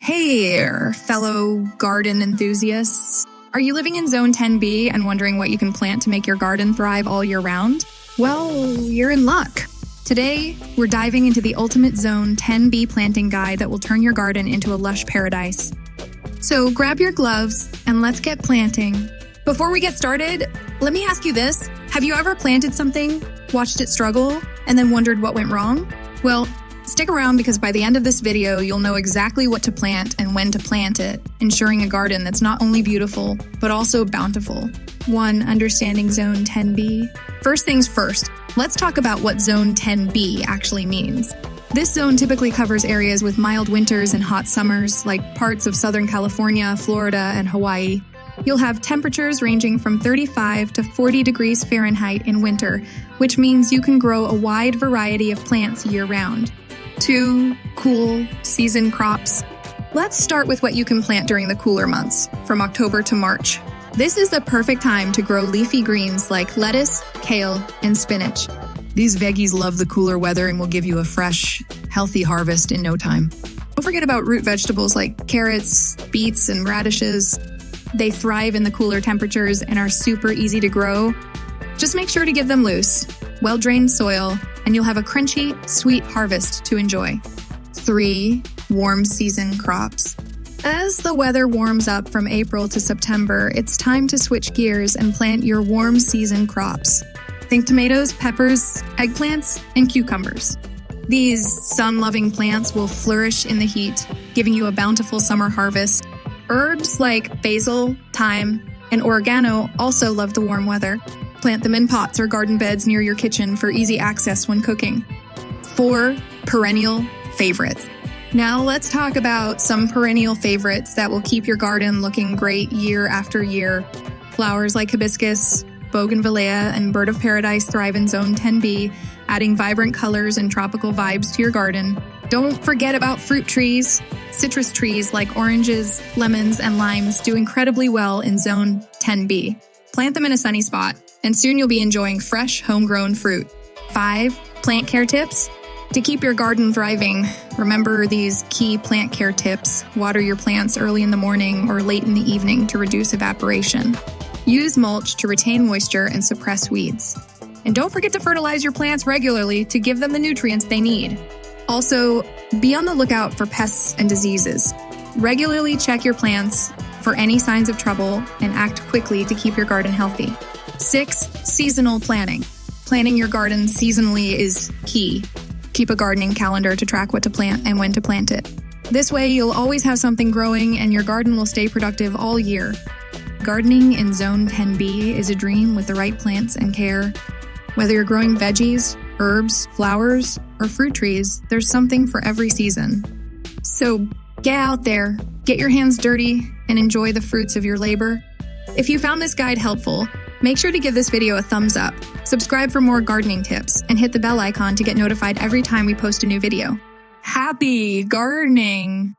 Hey there, fellow garden enthusiasts. Are you living in Zone 10B and wondering what you can plant to make your garden thrive all year round? Well, you're in luck. Today, we're diving into the ultimate Zone 10B planting guide that will turn your garden into a lush paradise. So grab your gloves and let's get planting. Before we get started, let me ask you this. Have you ever planted something, watched it struggle, and then wondered what went wrong? Well, stick around because by the end of this video, you'll know exactly what to plant and when to plant it, ensuring a garden that's not only beautiful, but also bountiful. 1. Understanding Zone 10B. First things first, let's talk about what Zone 10B actually means. This zone typically covers areas with mild winters and hot summers, like parts of Southern California, Florida, and Hawaii. You'll have temperatures ranging from 35 to 40 degrees Fahrenheit in winter, which means you can grow a wide variety of plants year-round. 2. Cool season crops. Let's start with what you can plant during the cooler months, from October to March. This is the perfect time to grow leafy greens like lettuce, kale, and spinach. These veggies love the cooler weather and will give you a fresh, healthy harvest in no time. Don't forget about root vegetables like carrots, beets, and radishes. They thrive in the cooler temperatures and are super easy to grow. Just make sure to give them loose, well-drained soil, and you'll have a crunchy, sweet harvest to enjoy. 3. Warm season crops. As the weather warms up from April to September, it's time to switch gears and plant your warm season crops. Think tomatoes, peppers, eggplants, and cucumbers. These sun-loving plants will flourish in the heat, giving you a bountiful summer harvest. Herbs like basil, thyme, and oregano also love the warm weather. Plant them in pots or garden beds near your kitchen for easy access when cooking. 4. Perennial Favorites. Now let's talk about some perennial favorites that will keep your garden looking great year after year. Flowers like hibiscus, bougainvillea, and bird of paradise thrive in Zone 10B, adding vibrant colors and tropical vibes to your garden. Don't forget about fruit trees. Citrus trees like oranges, lemons, and limes do incredibly well in Zone 10B. Plant them in a sunny spot, and soon you'll be enjoying fresh, homegrown fruit. 5. Plant care tips. To keep your garden thriving, remember these key plant care tips. Water your plants early in the morning or late in the evening to reduce evaporation. Use mulch to retain moisture and suppress weeds. And don't forget to fertilize your plants regularly to give them the nutrients they need. Also, be on the lookout for pests and diseases. Regularly check your plants for any signs of trouble and act quickly to keep your garden healthy. 6. Seasonal planning. Planning your garden seasonally is key. Keep a gardening calendar to track what to plant and when to plant it. This way, you'll always have something growing and your garden will stay productive all year. Gardening in Zone 10B is a dream with the right plants and care. Whether you're growing veggies, herbs, flowers, or fruit trees, there's something for every season. So get out there, get your hands dirty, and enjoy the fruits of your labor. If you found this guide helpful, make sure to give this video a thumbs up, subscribe for more gardening tips, and hit the bell icon to get notified every time we post a new video. Happy gardening!